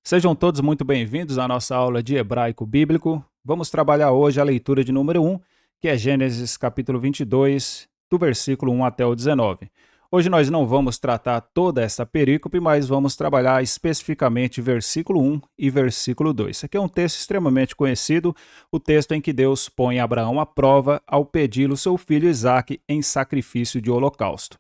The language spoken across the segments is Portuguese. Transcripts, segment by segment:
Sejam todos muito bem-vindos à nossa aula de hebraico bíblico. Vamos trabalhar hoje a leitura de número 1, que é Gênesis capítulo 22, do versículo 1 até o 19. Hoje nós não vamos tratar toda essa perícope, mas vamos trabalhar especificamente versículo 1 e versículo 2. Esse aqui é um texto extremamente conhecido, o texto em que Deus põe Abraão à prova ao pedi-lo seu filho Isaque em sacrifício de holocausto.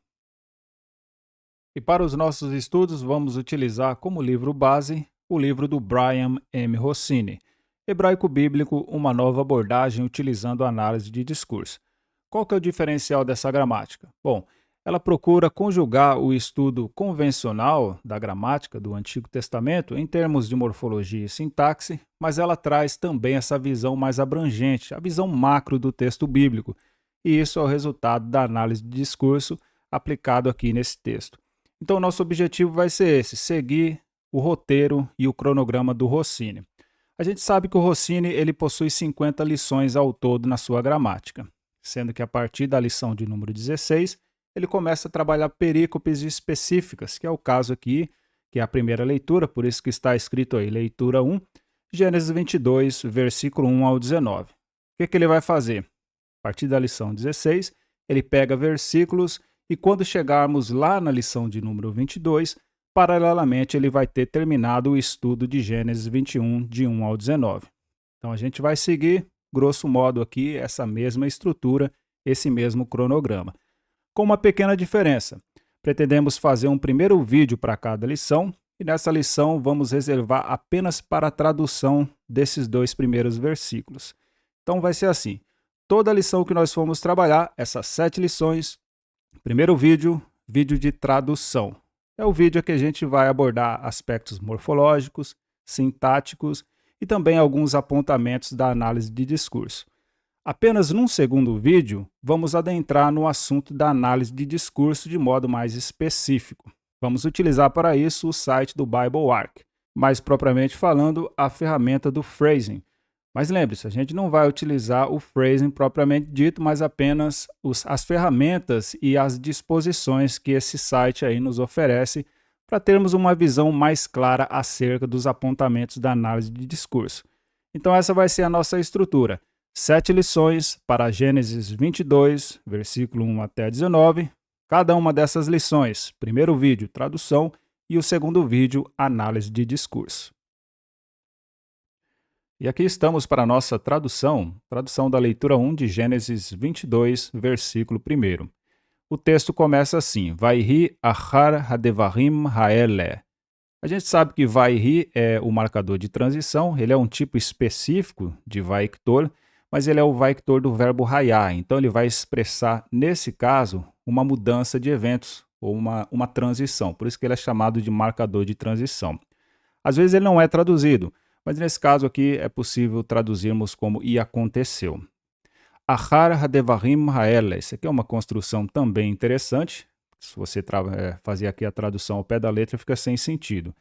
E para os nossos estudos, vamos utilizar como livro base o livro do Brian M. Rossini, Hebraico Bíblico, uma nova abordagem utilizando análise de discurso. Qual que é o diferencial dessa gramática? Bom, ela procura conjugar o estudo convencional da gramática do Antigo Testamento em termos de morfologia e sintaxe, mas ela traz também essa visão mais abrangente, a visão macro do texto bíblico, e isso é o resultado da análise de discurso aplicado aqui nesse texto. Então, nosso objetivo vai ser esse, seguir o roteiro e o cronograma do Rossini. A gente sabe que o Rossini ele possui 50 lições ao todo na sua gramática, sendo que a partir da lição de número 16, ele começa a trabalhar perícopes específicas, que é o caso aqui, que é a primeira leitura, por isso que está escrito aí, leitura 1, Gênesis 22, versículo 1 ao 19. O que ele vai fazer? A partir da lição 16, ele pega versículos e quando chegarmos lá na lição de número 22, paralelamente ele vai ter terminado o estudo de Gênesis 21, de 1 ao 19. Então a gente vai seguir, grosso modo aqui, essa mesma estrutura, esse mesmo cronograma. Com uma pequena diferença. Pretendemos fazer um primeiro vídeo para cada lição e nessa lição vamos reservar apenas para a tradução desses dois primeiros versículos. Então vai ser assim, toda a lição que nós formos trabalhar, essas 7 lições, primeiro vídeo, vídeo de tradução. É o vídeo que a gente vai abordar aspectos morfológicos, sintáticos e também alguns apontamentos da análise de discurso. Apenas num segundo vídeo, vamos adentrar no assunto da análise de discurso de modo mais específico. Vamos utilizar para isso o site do Bible Arc, mais propriamente falando, a ferramenta do phrasing. Mas lembre-se, a gente não vai utilizar o phrasing propriamente dito, mas apenas as ferramentas e as disposições que esse site aí nos oferece para termos uma visão mais clara acerca dos apontamentos da análise de discurso. Então essa vai ser a nossa estrutura. 7 lições para Gênesis 22, versículo 1 até 19. Cada uma dessas lições, primeiro vídeo, tradução, e o segundo vídeo, análise de discurso. E aqui estamos para a nossa tradução da leitura 1 de Gênesis 22, versículo 1. O texto começa assim, Vaihi achar hadevarim haele. A gente sabe que Vaihi é o marcador de transição, ele é um tipo específico de Vaiktor, mas ele é o Vaiktor do verbo raiar, então ele vai expressar, nesse caso, uma mudança de eventos, ou uma transição, por isso que ele é chamado de marcador de transição. Às vezes ele não é traduzido, mas nesse caso aqui é possível traduzirmos como e aconteceu. Achar hadevarim haele. Isso aqui é uma construção também interessante. Se você fazer aqui a tradução ao pé da letra, fica sem sentido.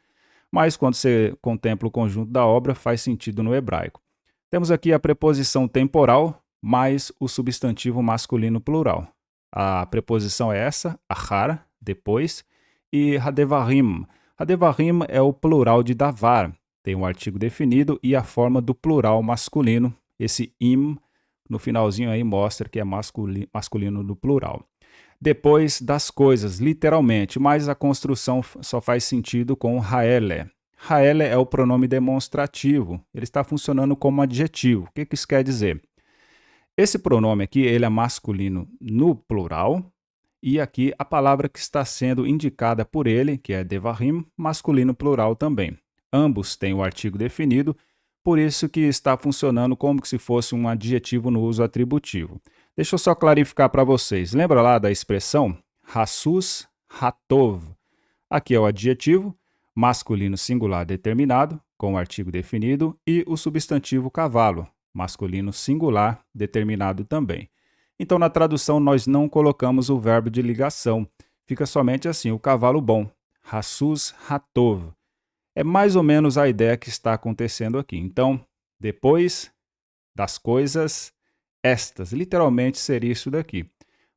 Mas quando você contempla o conjunto da obra, faz sentido no hebraico. Temos aqui a preposição temporal mais o substantivo masculino plural. A preposição é essa, achar, depois, e hadevarim. Hadevarim é o plural de davar. Tem um artigo definido e a forma do plural masculino. Esse im, no finalzinho aí, mostra que é masculino no plural. Depois das coisas, literalmente, mas a construção só faz sentido com haele. Haele é o pronome demonstrativo. Ele está funcionando como adjetivo. O que isso quer dizer? Esse pronome aqui, ele é masculino no plural. E aqui a palavra que está sendo indicada por ele, que é devarim, masculino plural também. Ambos têm o artigo definido, por isso que está funcionando como se fosse um adjetivo no uso atributivo. Deixa eu só clarificar para vocês. Lembra lá da expressão Hassus Hatov? Aqui é o adjetivo, masculino singular determinado, com o artigo definido, e o substantivo cavalo, masculino singular determinado também. Então, na tradução, nós não colocamos o verbo de ligação. Fica somente assim, o cavalo bom, Hassus Hatov. É mais ou menos a ideia que está acontecendo aqui. Então, depois das coisas, estas, literalmente seria isso daqui.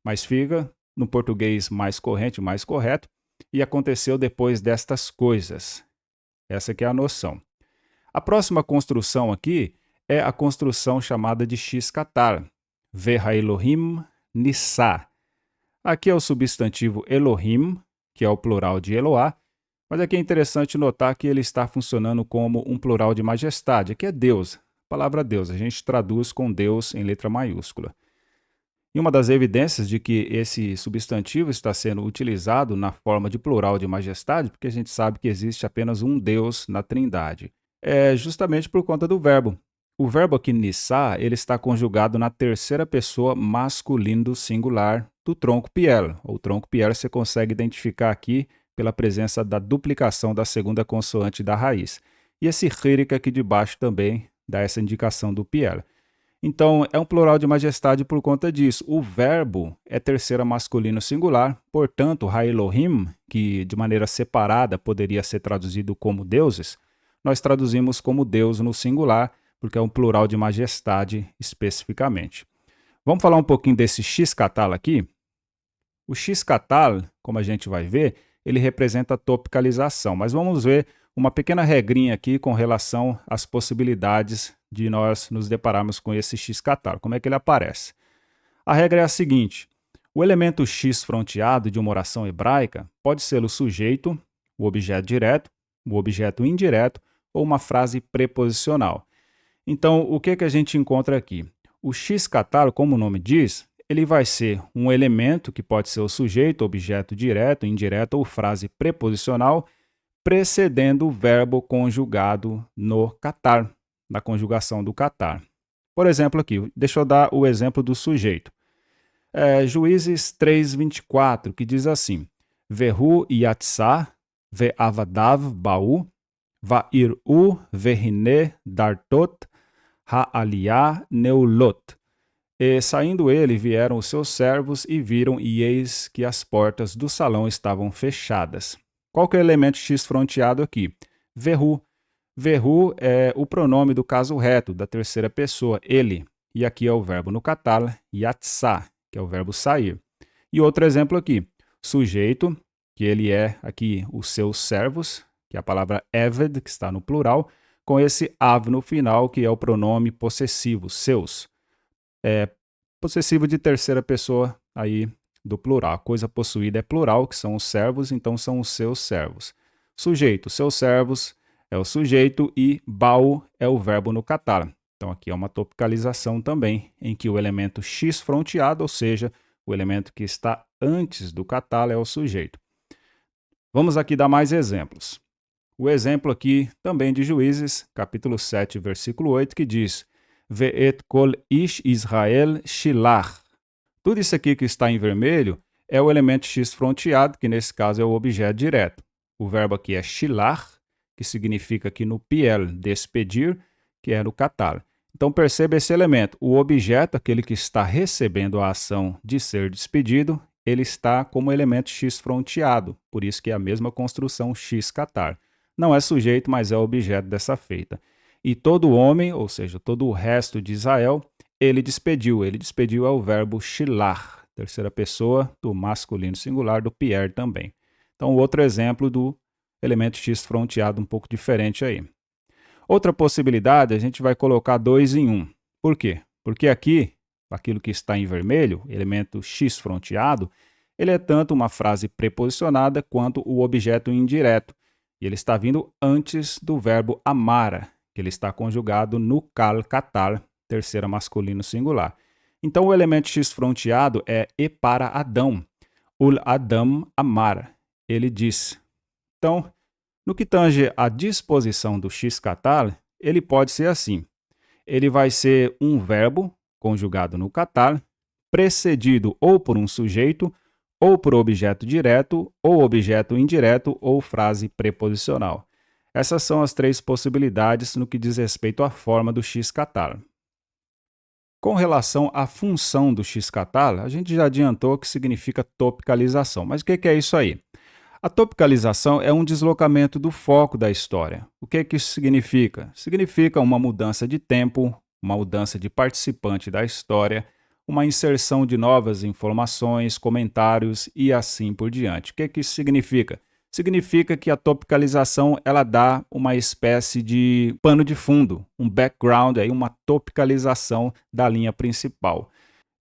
Mas fica no português mais corrente, mais correto, e aconteceu depois destas coisas. Essa que é a noção. A próxima construção aqui é a construção chamada de X-Katar. Veha Elohim Nissa. Aqui é o substantivo Elohim, que é o plural de Eloá, mas aqui é interessante notar que ele está funcionando como um plural de majestade, que é Deus. A palavra Deus, a gente traduz com Deus em letra maiúscula. E uma das evidências de que esse substantivo está sendo utilizado na forma de plural de majestade, porque a gente sabe que existe apenas um Deus na Trindade, é justamente por conta do verbo. O verbo aqui nissá, ele está conjugado na terceira pessoa masculino do singular do tronco piel. O tronco piel você consegue identificar aqui pela presença da duplicação da segunda consoante da raiz. E esse hírica aqui de baixo também dá essa indicação do piel. Então, é um plural de majestade por conta disso. O verbo é terceira masculino singular, portanto, ha-Elohim, que de maneira separada poderia ser traduzido como deuses, nós traduzimos como Deus no singular, porque é um plural de majestade especificamente. Vamos falar um pouquinho desse X-Katal aqui? O X-Katal, como a gente vai ver, ele representa a topicalização, mas vamos ver uma pequena regrinha aqui com relação às possibilidades de nós nos depararmos com esse X-Katal. Como é que ele aparece? A regra é a seguinte: o elemento X fronteado de uma oração hebraica pode ser o sujeito, o objeto direto, o objeto indireto ou uma frase preposicional. Então, o que a gente encontra aqui? O X-Katal, como o nome diz, ele vai ser um elemento que pode ser o sujeito, objeto direto, indireto ou frase preposicional, precedendo o verbo conjugado no katar, na conjugação do katar. Por exemplo aqui, deixa eu dar o exemplo do sujeito. Juízes 3:24, que diz assim: Vehu yatsah ve'avadav ba'u va'ir'u ve'hine dartot ha'aliyah neulot. E saindo ele, vieram os seus servos e viram, e eis que as portas do salão estavam fechadas. Qual que é o elemento X fronteado aqui? Vehu. Vehu é o pronome do caso reto, da terceira pessoa, ele. E aqui é o verbo no katal, yatsah, que é o verbo sair. E outro exemplo aqui, sujeito, que ele é aqui os seus servos, que é a palavra eved, que está no plural, com esse av no final, que é o pronome possessivo, seus. Possessivo de terceira pessoa aí do plural. A coisa possuída é plural, que são os servos, então são os seus servos. Sujeito, seus servos é o sujeito e bau é o verbo no katar. Então aqui é uma topicalização também, em que o elemento X fronteado, ou seja, o elemento que está antes do katar é o sujeito. Vamos aqui dar mais exemplos. O exemplo aqui também de Juízes, capítulo 7, versículo 8, que diz: Ve'et kol ish Israel shilach. Tudo isso aqui que está em vermelho é o elemento X fronteado, que nesse caso é o objeto direto. O verbo aqui é shilach, que significa aqui no piel, despedir, que é no katar. Então perceba esse elemento. O objeto, aquele que está recebendo a ação de ser despedido, ele está como elemento X fronteado, por isso que é a mesma construção X-Katar. Não é sujeito, mas é objeto dessa feita. E todo homem, ou seja, todo o resto de Israel, ele despediu. Ele despediu é o verbo shilach, terceira pessoa do masculino singular, do Pierre também. Então, outro exemplo do elemento X fronteado um pouco diferente aí. Outra possibilidade, a gente vai colocar 2 em 1. Por quê? Porque aqui, aquilo que está em vermelho, elemento X fronteado, ele é tanto uma frase preposicionada quanto o objeto indireto. E ele está vindo antes do verbo amara, que ele está conjugado no kal katar, terceira masculino singular. Então o elemento X fronteado é e para Adão. Ul Adam amar, ele disse. Então, no que tange à disposição do X-Katar, ele pode ser assim. Ele vai ser um verbo conjugado no katar, precedido ou por um sujeito, ou por objeto direto, ou objeto indireto, ou frase preposicional. Essas são as 3 possibilidades no que diz respeito à forma do X-Katar. Com relação à função do X-Katar, a gente já adiantou que significa topicalização. Mas o que é isso aí? A topicalização é um deslocamento do foco da história. O que isso significa? Significa uma mudança de tempo, uma mudança de participante da história, uma inserção de novas informações, comentários e assim por diante. O que isso significa? significa que a topicalização ela dá uma espécie de pano de fundo, um background, aí, uma topicalização da linha principal.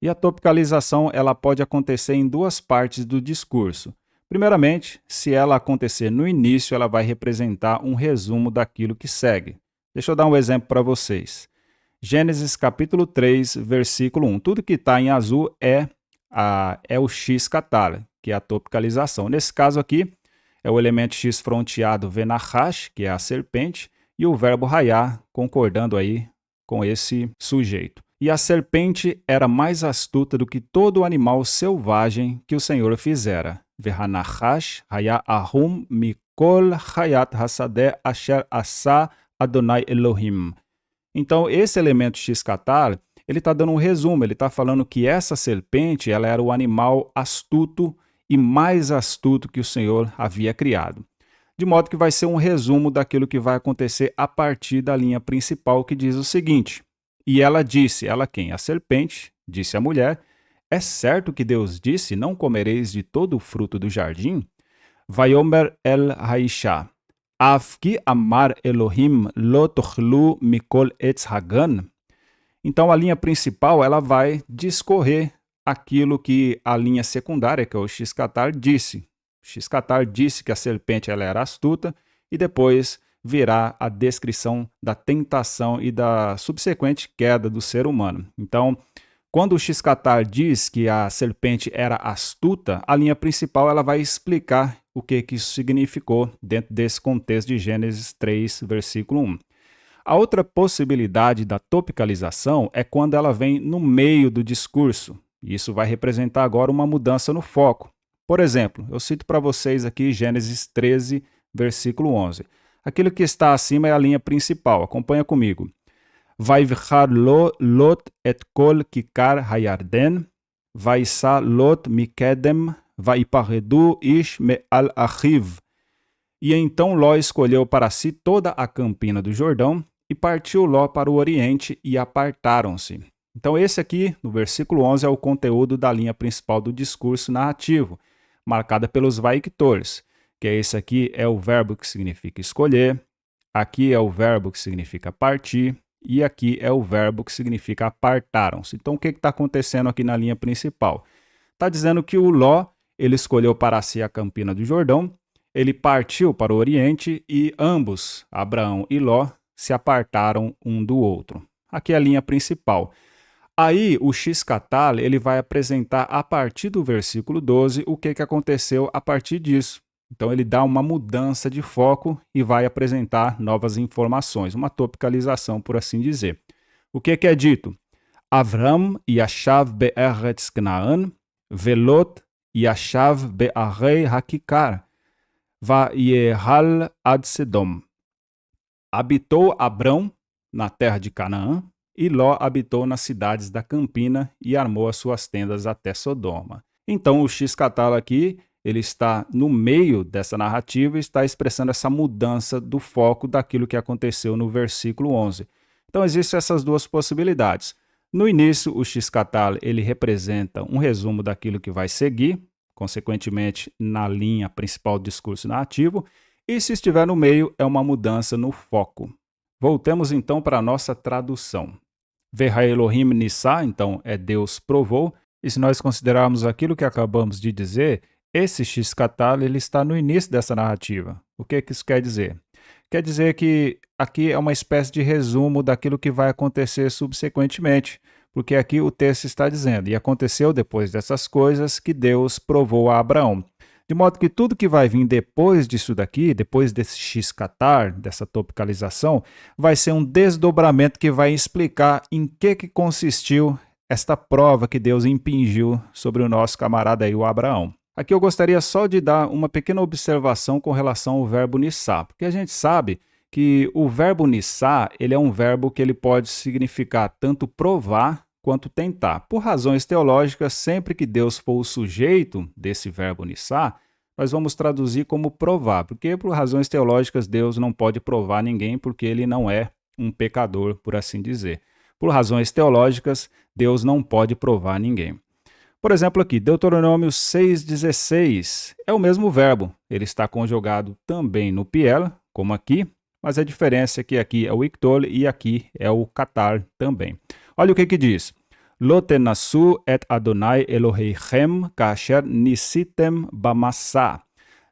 E a topicalização ela pode acontecer em duas partes do discurso. Primeiramente, se ela acontecer no início, ela vai representar um resumo daquilo que segue. Deixa eu dar um exemplo para vocês. Gênesis capítulo 3, versículo 1. Tudo que está em azul é o X catar, que é a topicalização. Nesse caso aqui, é o elemento X fronteado venachash, que é a serpente, e o verbo raiar, concordando aí com esse sujeito. E a serpente era mais astuta do que todo animal selvagem que o Senhor fizera. Vehanachash raya ahum mikol hayat hasadeh asher asa Adonai Elohim. Então, esse elemento X-Catar, ele está dando um resumo, ele está falando que essa serpente ela era o animal astuto e mais astuto que o Senhor havia criado. De modo que vai ser um resumo daquilo que vai acontecer a partir da linha principal, que diz o seguinte: e ela disse, ela quem? A serpente, disse à mulher, é certo que Deus disse, não comereis de todo o fruto do jardim? Vayomer el Haisha, Avki amar Elohim lo tochlu mikol etz hagan. Então a linha principal ela vai discorrer aquilo que a linha secundária, que é o X-Catar, disse. O X-Catar disse que a serpente ela era astuta e depois virá a descrição da tentação e da subsequente queda do ser humano. Então, quando o X-Catar diz que a serpente era astuta, a linha principal ela vai explicar o que isso significou dentro desse contexto de Gênesis 3, versículo 1. A outra possibilidade da topicalização é quando ela vem no meio do discurso. Isso vai representar agora uma mudança no foco. Por exemplo, eu cito para vocês aqui Gênesis 13, versículo 11. Aquilo que está acima é a linha principal. Acompanha comigo. Vaivchar lo Lot et kol kikar hayarden, vaisa Lot mikedem, vaiparedu ish me'al achiv. E então Ló escolheu para si toda a campina do Jordão, e partiu Ló para o oriente, e apartaram-se. Então esse aqui, no versículo 11, é o conteúdo da linha principal do discurso narrativo, marcada pelos vaiktores, que esse aqui é o verbo que significa escolher, aqui é o verbo que significa partir, e aqui é o verbo que significa apartaram-se. Então o que está acontecendo aqui na linha principal? Está dizendo que o Ló, ele escolheu para si a campina do Jordão, ele partiu para o oriente e ambos, Abraão e Ló, se apartaram um do outro. Aqui é a linha principal. Aí o X-Catar ele vai apresentar a partir do versículo 12 o que aconteceu a partir disso. Então ele dá uma mudança de foco e vai apresentar novas informações, uma topicalização, por assim dizer. O que é dito? Avram yashav be'eretz Canaan, velot yashav be'arei hakikar, vayehal ad Sedom. Habitou Abrão na terra de Canaã, e Ló habitou nas cidades da Campina e armou as suas tendas até Sodoma. Então o X-Catar aqui ele está no meio dessa narrativa e está expressando essa mudança do foco daquilo que aconteceu no versículo 11. Então existem essas duas possibilidades. No início, o X-Catar ele representa um resumo daquilo que vai seguir, consequentemente na linha principal do discurso narrativo, e se estiver no meio, é uma mudança no foco. Voltemos então para a nossa tradução. Veha Elohim Nissa, então é Deus provou, e se nós considerarmos aquilo que acabamos de dizer, esse X-Catar ele está no início dessa narrativa. O que isso quer dizer? Quer dizer que aqui é uma espécie de resumo daquilo que vai acontecer subsequentemente, porque aqui o texto está dizendo, e aconteceu depois dessas coisas que Deus provou a Abraão. De modo que tudo que vai vir depois disso daqui, depois desse X-Catar, dessa topicalização, vai ser um desdobramento que vai explicar em que consistiu esta prova que Deus impingiu sobre o nosso camarada aí, o Abraão. Aqui eu gostaria só de dar uma pequena observação com relação ao verbo nissá, porque a gente sabe que o verbo nissá, ele é um verbo que ele pode significar tanto provar quanto tentar. Por razões teológicas, sempre que Deus for o sujeito desse verbo nissá, nós vamos traduzir como provar, porque por razões teológicas Deus não pode provar ninguém porque ele não é um pecador, por assim dizer. Por razões teológicas, Deus não pode provar ninguém. Por exemplo aqui, Deuteronômio 6,16 é o mesmo verbo. Ele está conjugado também no piel, como aqui, mas a diferença é que aqui é o ictol e aqui é o katar também. Olha o que diz. Lo tenassu et Adonai Eloheichem kasher nisitem bamassá.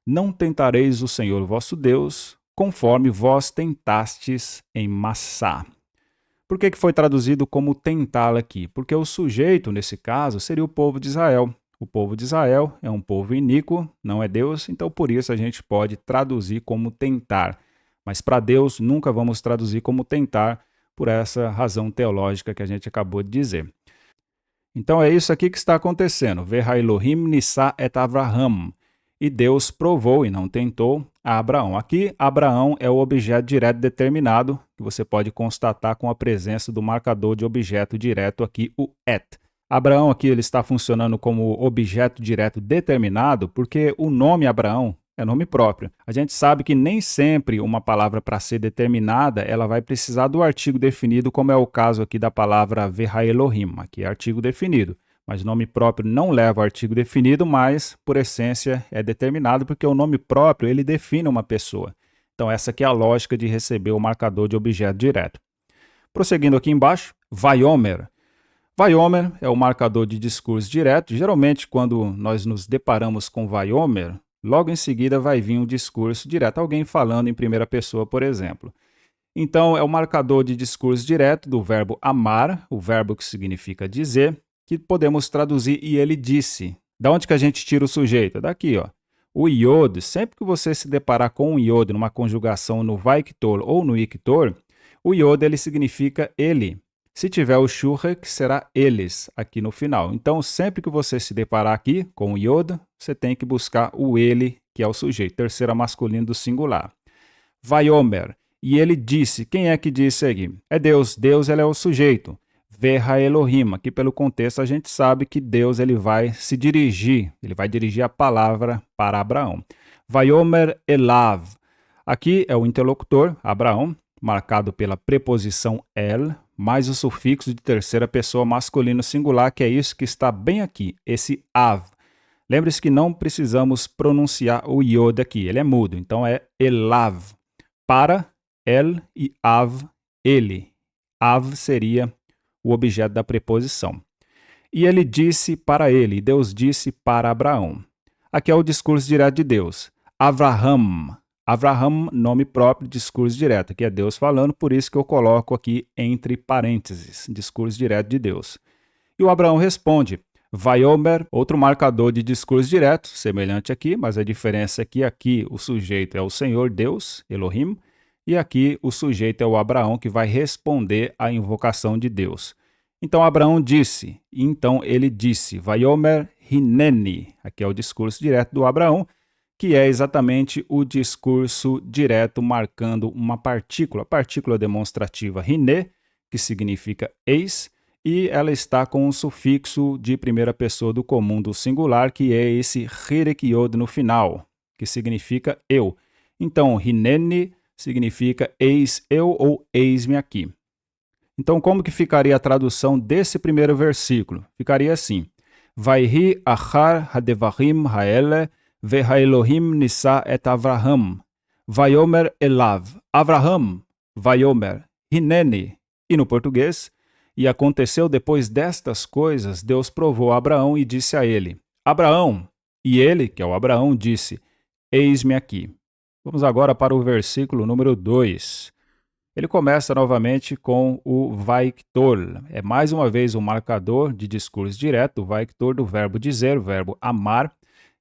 Não tentareis o Senhor vosso Deus, conforme vós tentastes em Massá. Por que foi traduzido como tentá-la aqui? Porque o sujeito, nesse caso, seria o povo de Israel. O povo de Israel é um povo iníquo, não é Deus, então por isso a gente pode traduzir como tentar. Mas para Deus nunca vamos traduzir como tentar, por essa razão teológica que a gente acabou de dizer. Então é isso aqui que está acontecendo. Veha Elohim nissa et Avraham. E Deus provou e não tentou a Abraão. Aqui, Abraão é o objeto direto determinado, que você pode constatar com a presença do marcador de objeto direto aqui, o et. Abraão aqui ele está funcionando como objeto direto determinado porque o nome Abraão é nome próprio. A gente sabe que nem sempre uma palavra para ser determinada, ela vai precisar do artigo definido, como é o caso aqui da palavra Veha Elohim, aqui é artigo definido. Mas o nome próprio não leva o artigo definido, mas, por essência, é determinado porque o nome próprio ele define uma pessoa. Então, essa aqui é a lógica de receber o marcador de objeto direto. Prosseguindo aqui embaixo, Vaiomer. Vaiomer é o marcador de discurso direto. Geralmente, quando nós nos deparamos com Vaiomer, logo em seguida vai vir um discurso direto, alguém falando em primeira pessoa, por exemplo. Então, é o marcador de discurso direto do verbo amar, o verbo que significa dizer, que podemos traduzir e ele disse. Da onde que a gente tira o sujeito? Daqui, ó. O iod, sempre que você se deparar com um iod numa conjugação no vaiktor ou no ictor, o iod ele significa ele. Se tiver o shurek, será eles aqui no final. Então, sempre que você se deparar aqui com o iod, você tem que buscar o ele, que é o sujeito, terceira masculino do singular. Vaiomer. E ele disse. Quem é que disse aqui? É Deus. Deus ele é o sujeito. Veha Elohim. Aqui pelo contexto a gente sabe que Deus ele vai se dirigir, ele vai dirigir a palavra para Abraão. Vaiomer Elav. Aqui é o interlocutor, Abraão, marcado pela preposição el, mais o sufixo de terceira pessoa masculino singular, que é isso que está bem aqui, esse av. Lembre-se que não precisamos pronunciar o iod aqui, ele é mudo, então é Elav. Para el e av, ele. Av seria o objeto da preposição. E ele disse para ele, Deus disse para Abraão. Aqui é o discurso direto de Deus. Avraham. Avraham, nome próprio, discurso direto. Aqui é Deus falando, por isso que eu coloco aqui entre parênteses, discurso direto de Deus. E o Abraão responde, Vaiomer, outro marcador de discurso direto, semelhante aqui, mas a diferença é que aqui o sujeito é o Senhor Deus, Elohim, e aqui o sujeito é o Abraão que vai responder à invocação de Deus. Então Abraão disse, então ele disse, Vaiomer Hineni, aqui é o discurso direto do Abraão, que é exatamente o discurso direto marcando uma partícula, a partícula demonstrativa Hine, que significa eis, e ela está com um sufixo de primeira pessoa do comum do singular, que é esse Hirek Yod no final, que significa eu. Então, Hineni significa eis eu ou eis-me aqui. Então, como que ficaria a tradução desse primeiro versículo? Ficaria assim, Vaihi achar hadevahim haele veha Elohim nissa et Avraham, Vaiomer elav, Avraham, Vaiomer, Hineni. E no português, e aconteceu depois destas coisas, Deus provou a Abraão e disse a ele, Abraão, e ele, que é o Abraão, disse, eis-me aqui. Vamos agora para o versículo número 2. Ele começa novamente com o vaiktor. É mais uma vez um marcador de discurso direto, o vaiktor do verbo dizer, o verbo amar,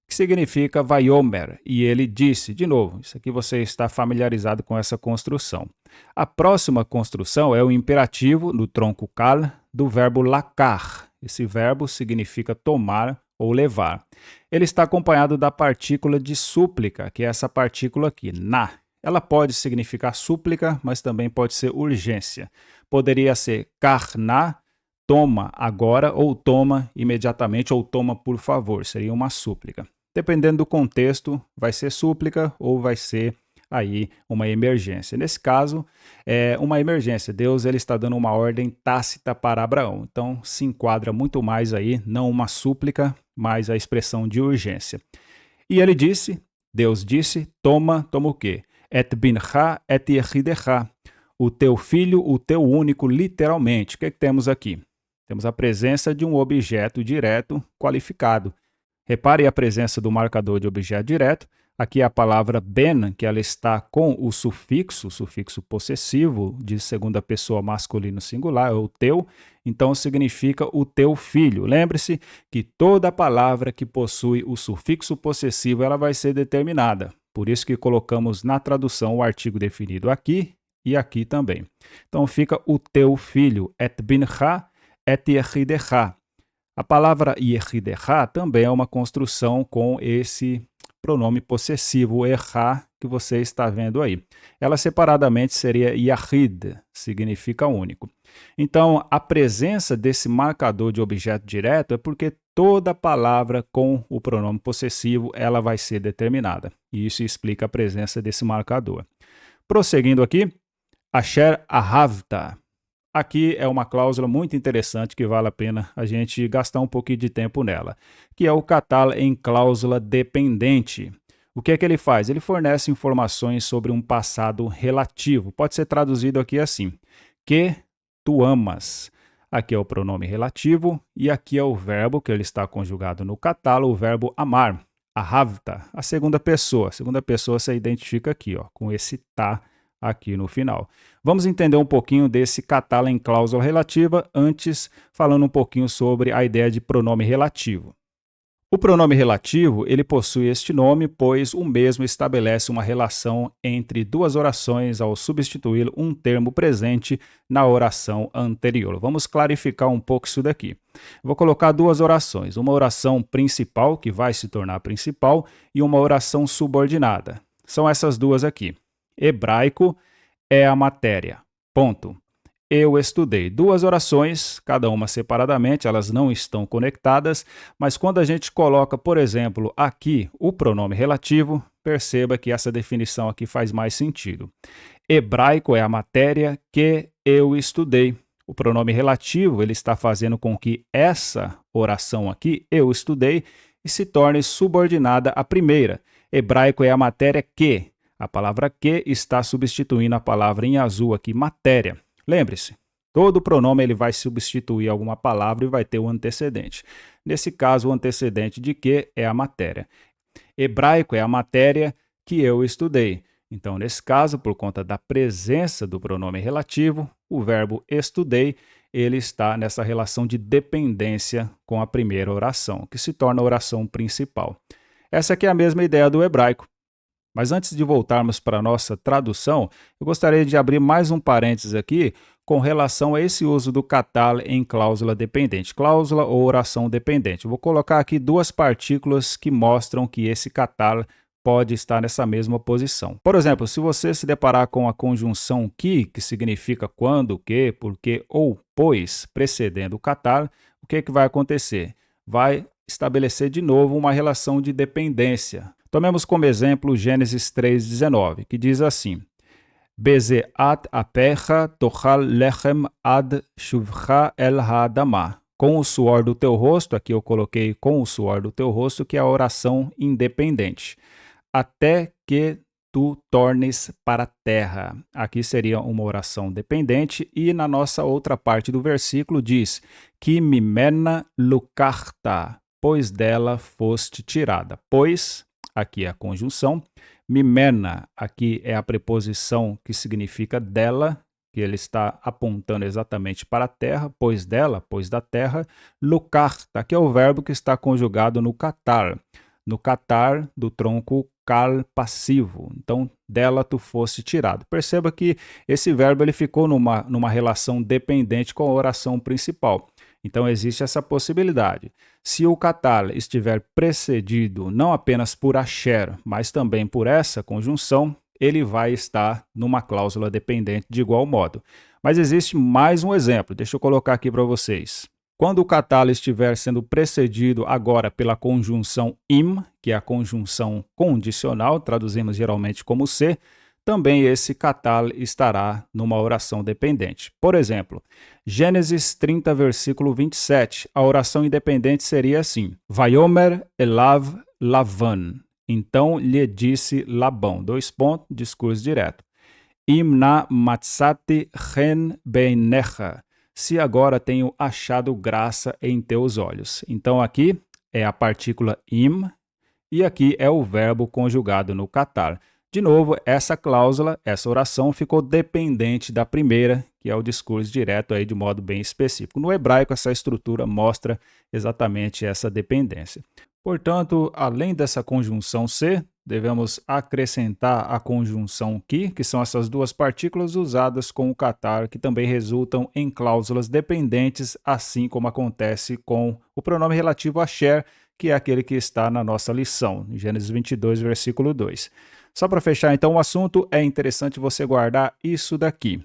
que significa vaiomer. E ele disse, de novo, isso aqui você está familiarizado com essa construção. A próxima construção é o imperativo no tronco kal do verbo lakar. Esse verbo significa tomar ou levar. Ele está acompanhado da partícula de súplica, que é essa partícula aqui, na. Ela pode significar súplica, mas também pode ser urgência. Poderia ser karna, toma agora, ou toma imediatamente, ou toma por favor. Seria uma súplica. Dependendo do contexto, vai ser súplica ou vai ser aí uma emergência. Nesse caso, é uma emergência. Deus ele está dando uma ordem tácita para Abraão. Então, se enquadra muito mais aí, não uma súplica, mas a expressão de urgência. E ele disse, Deus disse, toma o quê? Et bincha et yechidecha, o teu filho, o teu único, literalmente. O que temos aqui? Temos a presença de um objeto direto qualificado. Repare a presença do marcador de objeto direto. Aqui a palavra ben, que ela está com o sufixo possessivo de segunda pessoa masculino singular, o teu, então significa o teu filho. Lembre-se que toda palavra que possui o sufixo possessivo, ela vai ser determinada. Por isso que colocamos na tradução o artigo definido aqui e aqui também. Então fica o teu filho, et bincha et yechidecha. A palavra yechidecha também é uma construção com esse pronome possessivo, erra, que você está vendo aí. Ela separadamente seria yahid, significa único. Então, a presença desse marcador de objeto direto é porque toda palavra com o pronome possessivo, ela vai ser determinada. E isso explica a presença desse marcador. Prosseguindo aqui, asher ahavta. Aqui é uma cláusula muito interessante que vale a pena a gente gastar um pouquinho de tempo nela, que é o catal em cláusula dependente. O que é que ele faz? Ele fornece informações sobre um passado relativo. Pode ser traduzido aqui assim, que tu amas. Aqui é o pronome relativo e aqui é o verbo que ele está conjugado no catálogo, o verbo amar, ahavta, a segunda pessoa. A segunda pessoa se identifica aqui, ó, com esse tá aqui no final. Vamos entender um pouquinho desse catálogo em cláusula relativa, antes falando um pouquinho sobre a ideia de pronome relativo. O pronome relativo, ele possui este nome, pois o mesmo estabelece uma relação entre duas orações ao substituir um termo presente na oração anterior. Vamos clarificar um pouco isso daqui. Vou colocar duas orações, uma oração principal, que vai se tornar principal, e uma oração subordinada. São essas duas aqui. Hebraico é a matéria. Ponto. Eu estudei. Duas orações, cada uma separadamente, elas não estão conectadas, mas quando a gente coloca, por exemplo, aqui o pronome relativo, perceba que essa definição aqui faz mais sentido. Hebraico é a matéria que eu estudei. O pronome relativo, ele está fazendo com que essa oração aqui, eu estudei, se torne subordinada à primeira. Hebraico é a matéria que. A palavra que está substituindo a palavra em azul aqui, matéria. Lembre-se, todo pronome ele vai substituir alguma palavra e vai ter o antecedente. Nesse caso, o antecedente de que é a matéria. Hebraico é a matéria que eu estudei. Então, nesse caso, por conta da presença do pronome relativo, o verbo estudei, ele está nessa relação de dependência com a primeira oração, que se torna a oração principal. Essa aqui é a mesma ideia do hebraico. Mas antes de voltarmos para a nossa tradução, eu gostaria de abrir mais um parênteses aqui com relação a esse uso do catal em cláusula dependente, cláusula ou oração dependente. Eu vou colocar aqui duas partículas que mostram que esse catal pode estar nessa mesma posição. Por exemplo, se você se deparar com a conjunção que significa quando, que, porque ou pois, precedendo o catal, o que vai acontecer? Vai estabelecer de novo uma relação de dependência. Tomemos como exemplo Gênesis 3,19, que diz assim: Bezeat apecha tochal lechem ad shuvcha el ha'adamah. Com o suor do teu rosto, aqui eu coloquei com o suor do teu rosto, que é a oração independente. Até que tu tornes para a terra. Aqui seria uma oração dependente, e na nossa outra parte do versículo diz: Ki mimena lukarta, pois dela foste tirada. Pois, aqui é a conjunção. Mimena, aqui é a preposição que significa dela, que ele está apontando exatamente para a terra, pois dela, pois da terra. Lukarta, que é o verbo que está conjugado no catar do tronco kal passivo. Então, dela tu foste tirado. Perceba que esse verbo ele ficou numa relação dependente com a oração principal. Então, existe essa possibilidade. Se o catal estiver precedido não apenas por asher, mas também por essa conjunção, ele vai estar numa cláusula dependente de igual modo. Mas existe mais um exemplo. Deixa eu colocar aqui para vocês. Quando o catálogo estiver sendo precedido agora pela conjunção im, que é a conjunção condicional, traduzimos geralmente como se, também esse catálogo estará numa oração dependente. Por exemplo, Gênesis 30, versículo 27, a oração independente seria assim: Vayomer Elav Lavan. Então lhe disse Labão, discurso direto. Imna matzati chen beinecha. Se agora tenho achado graça em teus olhos. Então aqui é a partícula im e aqui é o verbo conjugado no catar. De novo, essa cláusula, essa oração ficou dependente da primeira, que é o discurso direto aí de modo bem específico. No hebraico, essa estrutura mostra exatamente essa dependência. Portanto, além dessa conjunção se, devemos acrescentar a conjunção que são essas duas partículas usadas com o catar, que também resultam em cláusulas dependentes, assim como acontece com o pronome relativo asher, que é aquele que está na nossa lição, em Gênesis 22, versículo 2. Só para fechar então o assunto, é interessante você guardar isso daqui,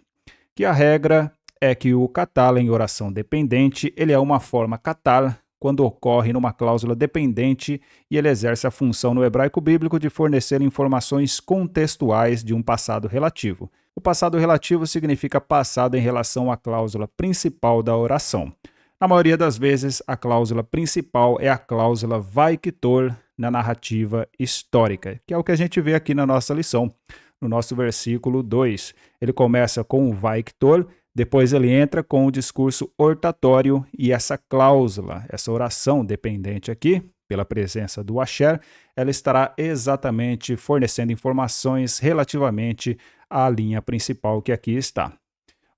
que a regra é que o catar em oração dependente, ele é uma forma catar, quando ocorre numa cláusula dependente e ele exerce a função no hebraico bíblico de fornecer informações contextuais de um passado relativo. O passado relativo significa passado em relação à cláusula principal da oração. Na maioria das vezes, a cláusula principal é a cláusula vaiktor na narrativa histórica, que é o que a gente vê aqui na nossa lição, no nosso versículo 2. Ele começa com o vaiktor, depois ele entra com o discurso hortatório e essa cláusula, essa oração dependente aqui, pela presença do asher, ela estará exatamente fornecendo informações relativamente à linha principal que aqui está.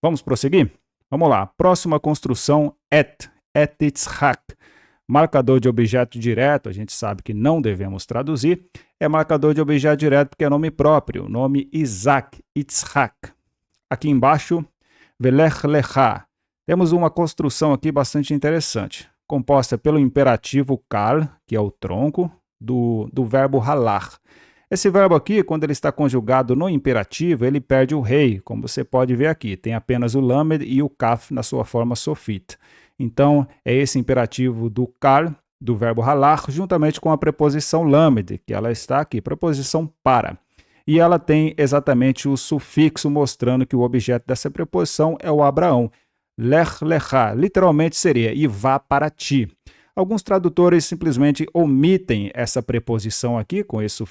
Vamos prosseguir? Vamos lá. Próxima construção, et Yitzhak. Marcador de objeto direto, a gente sabe que não devemos traduzir, é marcador de objeto direto porque é nome próprio, nome Isaac, Yitzhak. Aqui embaixo, Velech Lecha. Temos uma construção aqui bastante interessante, composta pelo imperativo kal, que é o tronco, do verbo halach. Esse verbo aqui, quando ele está conjugado no imperativo, ele perde o rei, como você pode ver aqui. Tem apenas o lamed e o kaf na sua forma sofit. Então, é esse imperativo do kal, do verbo halach, juntamente com a preposição lamed, que ela está aqui, preposição para. E ela tem exatamente o sufixo mostrando que o objeto dessa preposição é o Abraão. Lech lecha, literalmente seria, e vá para ti. Alguns tradutores simplesmente omitem essa preposição aqui, com esse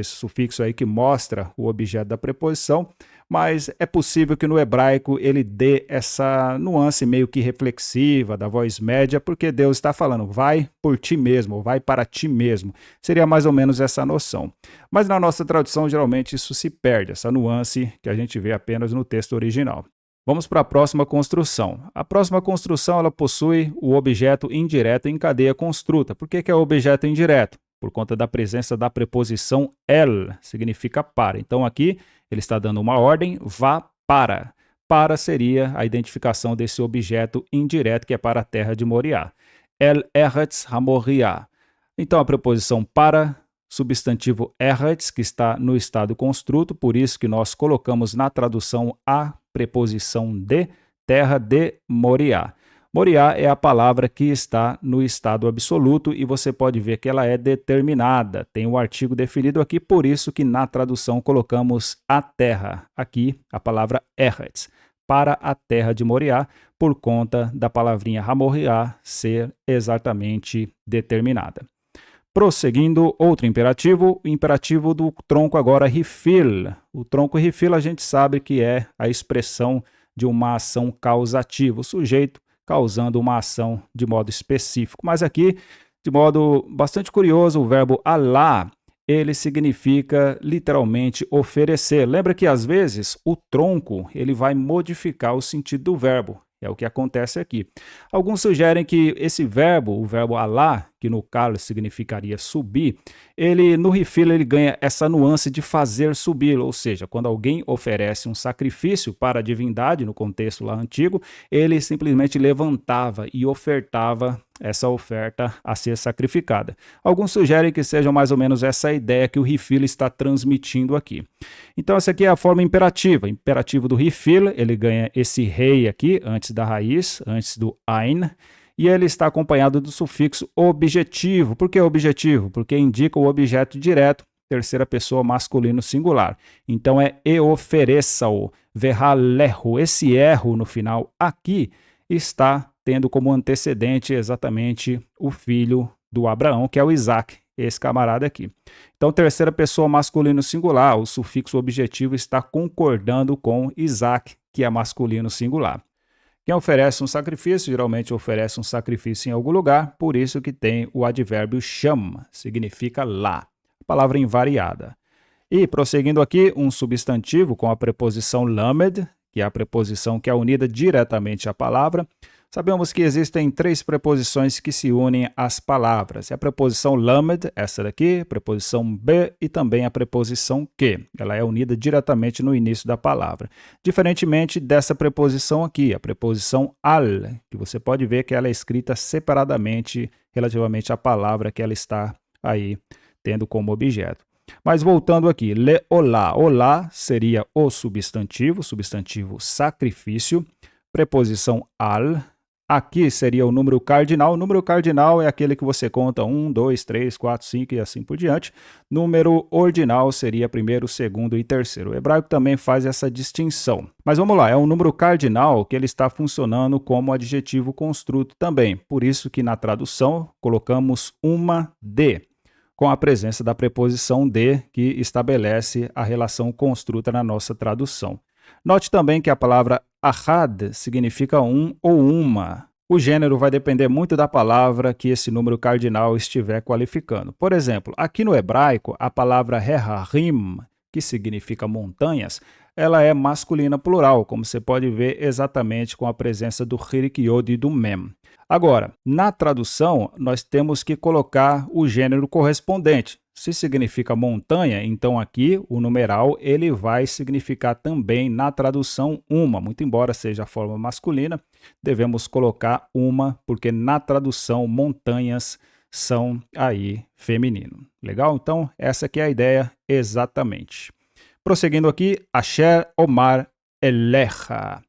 sufixo aí que mostra o objeto da preposição, mas é possível que no hebraico ele dê essa nuance meio que reflexiva, da voz média, porque Deus está falando, vai por ti mesmo, vai para ti mesmo. Seria mais ou menos essa noção. Mas na nossa tradução, geralmente isso se perde, essa nuance que a gente vê apenas no texto original. Vamos para a próxima construção. A próxima construção ela possui o objeto indireto em cadeia construta. Por que é o objeto indireto? Por conta da presença da preposição el, significa para. Então aqui ele está dando uma ordem, vá para. Para seria a identificação desse objeto indireto que é para a terra de Moriá. El Eretz HaMoriá. Então a preposição para, substantivo Eretz, que está no estado construto, por isso que nós colocamos na tradução a preposição de terra de Moriá. Moriá é a palavra que está no estado absoluto e você pode ver que ela é determinada. Tem o artigo definido aqui, por isso que na tradução colocamos a terra. Aqui a palavra Eretz, para a terra de Moriá, por conta da palavrinha Hamoriá ser exatamente determinada. Prosseguindo, outro imperativo, o imperativo do tronco agora rifil. O tronco rifil a gente sabe que é a expressão de uma ação causativa, o sujeito causando uma ação de modo específico. Mas aqui, de modo bastante curioso, o verbo alá, ele significa literalmente oferecer. Lembra que às vezes o tronco ele vai modificar o sentido do verbo. É o que acontece aqui. Alguns sugerem que esse verbo, o verbo alá, que no caso significaria subir, ele no rifil ele ganha essa nuance de fazer subir, ou seja, quando alguém oferece um sacrifício para a divindade, no contexto lá antigo, ele simplesmente levantava e ofertava essa oferta a ser sacrificada. Alguns sugerem que seja mais ou menos essa ideia que o rifil está transmitindo aqui. Então essa aqui é a forma imperativa. Imperativo do rifil, ele ganha esse rei aqui, antes da raiz, antes do ain, E ele está acompanhado do sufixo objetivo. Por que objetivo? Porque indica o objeto direto, terceira pessoa masculino singular. Então é e ofereça-o, verralehu. Esse erro no final aqui está tendo como antecedente exatamente o filho do Abraão, que é o Isaac, esse camarada aqui. Então, terceira pessoa masculino singular, o sufixo objetivo está concordando com Isaac, que é masculino singular. Quem oferece um sacrifício, geralmente oferece um sacrifício em algum lugar, por isso que tem o advérbio chama, significa lá. Palavra invariada. E, prosseguindo aqui, um substantivo com a preposição lamed, que é a preposição que é unida diretamente à palavra. Sabemos que existem 3 preposições que se unem às palavras. É a preposição lamed, essa daqui, a preposição be e também a preposição que. Ela é unida diretamente no início da palavra. Diferentemente dessa preposição aqui, a preposição al, que você pode ver que ela é escrita separadamente relativamente à palavra que ela está aí tendo como objeto. Mas voltando aqui, le olá. Olá seria o substantivo sacrifício, preposição al. Aqui seria o número cardinal. O número cardinal é aquele que você conta 1, 2, 3, 4, 5 e assim por diante. Número ordinal seria primeiro, segundo e terceiro. O hebraico também faz essa distinção. Mas vamos lá, é um número cardinal que ele está funcionando como adjetivo construto também. Por isso que na tradução colocamos uma de, com a presença da preposição de, que estabelece a relação construta na nossa tradução. Note também que a palavra ahad significa um ou uma. O gênero vai depender muito da palavra que esse número cardinal estiver qualificando. Por exemplo, aqui no hebraico, a palavra reharim, que significa montanhas, ela é masculina plural, como você pode ver exatamente com a presença do hirik yod e do mem. Agora, na tradução, nós temos que colocar o gênero correspondente. Se significa montanha, então aqui o numeral ele vai significar também na tradução uma. Muito embora seja a forma masculina, devemos colocar uma, porque na tradução montanhas são aí feminino. Legal? Então, essa aqui é a ideia exatamente. Prosseguindo aqui, Asher Omar Elecha.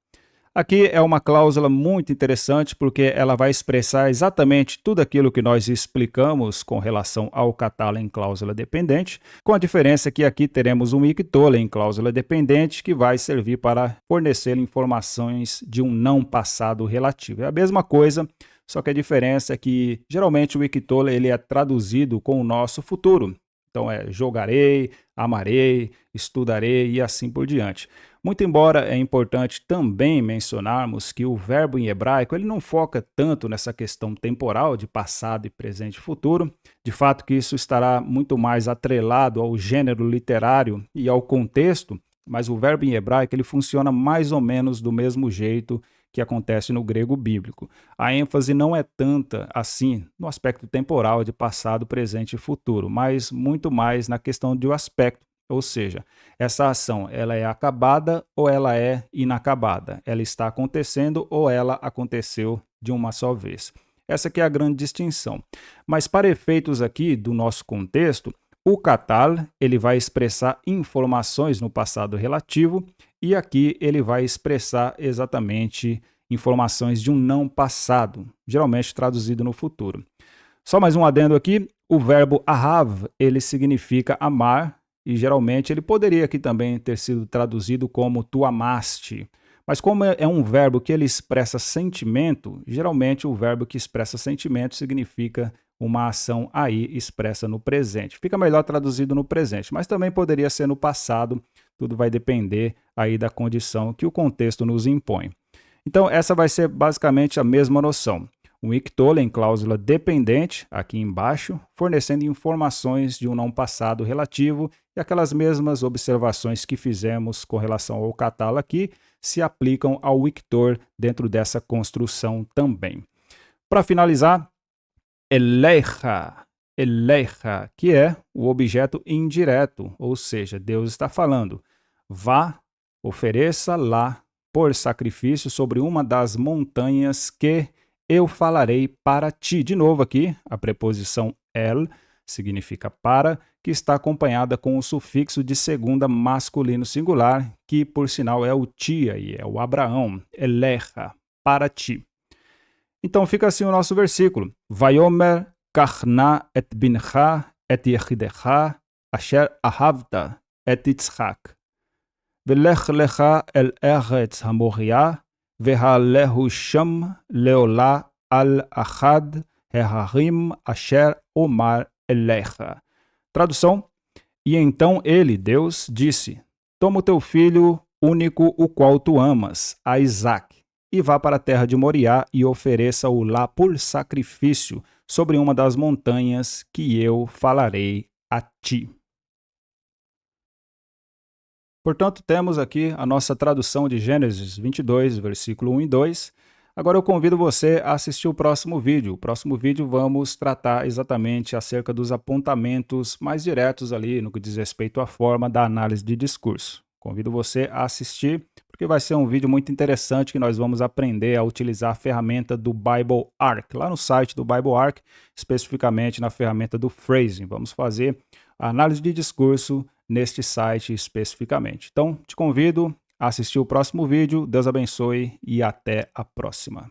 Aqui é uma cláusula muito interessante porque ela vai expressar exatamente tudo aquilo que nós explicamos com relação ao catala em cláusula dependente, com a diferença que aqui teremos um ictole em cláusula dependente que vai servir para fornecer informações de um não passado relativo. É a mesma coisa, só que a diferença é que geralmente o ictole ele é traduzido com o nosso futuro. Então é jogarei, amarei, estudarei e assim por diante. Muito embora é importante também mencionarmos que o verbo em hebraico ele não foca tanto nessa questão temporal de passado e presente e futuro. De fato que isso estará muito mais atrelado ao gênero literário e ao contexto, mas o verbo em hebraico ele funciona mais ou menos do mesmo jeito que acontece no grego bíblico. A ênfase não é tanta assim no aspecto temporal de passado, presente e futuro, mas muito mais na questão do aspecto, ou seja, essa ação ela é acabada ou ela é inacabada, ela está acontecendo ou ela aconteceu de uma só vez. Essa aqui é a grande distinção. Mas para efeitos aqui do nosso contexto, o katal ele vai expressar informações no passado relativo e aqui ele vai expressar exatamente informações de um não passado, geralmente traduzido no futuro. Só mais um adendo aqui, o verbo ahav, ele significa amar e geralmente ele poderia aqui também ter sido traduzido como tu amaste. Mas como é um verbo que ele expressa sentimento, geralmente o verbo que expressa sentimento significa uma ação aí expressa no presente. Fica melhor traduzido no presente, mas também poderia ser no passado, tudo vai depender aí da condição que o contexto nos impõe. Então essa vai ser basicamente a mesma noção. Um ictole em cláusula dependente, aqui embaixo, fornecendo informações de um não passado relativo e aquelas mesmas observações que fizemos com relação ao catala aqui se aplicam ao ictor dentro dessa construção também. Para finalizar, Elecha, que é o objeto indireto, ou seja, Deus está falando, vá, ofereça lá por sacrifício sobre uma das montanhas que eu falarei para ti. De novo aqui, a preposição el significa para, que está acompanhada com o sufixo de segunda masculino singular, que por sinal é o ti aí, é o Abraão, Elecha, para ti. Então fica assim o nosso versículo. Vayomer kachna et bincha et yechidecha asher ahavta et Yitzchak. Velech lecha el eretz hamoria vehalehu sham leolah al achad heharim asher omar elecha. Tradução. E então ele, Deus, disse: Toma o teu filho único, o qual tu amas, a Isaque, e vá para a terra de Moriá e ofereça-o lá por sacrifício sobre uma das montanhas que eu falarei a ti. Portanto, temos aqui a nossa tradução de Gênesis 22, versículo 1 e 2. Agora eu convido você a assistir o próximo vídeo. O próximo vídeo vamos tratar exatamente acerca dos apontamentos mais diretos ali no que diz respeito à forma da análise de discurso. Convido você a assistir, porque vai ser um vídeo muito interessante que nós vamos aprender a utilizar a ferramenta do Bible Arc, lá no site do Bible Arc, especificamente na ferramenta do phrasing. Vamos fazer a análise de discurso neste site especificamente. Então, te convido a assistir o próximo vídeo. Deus abençoe e até a próxima.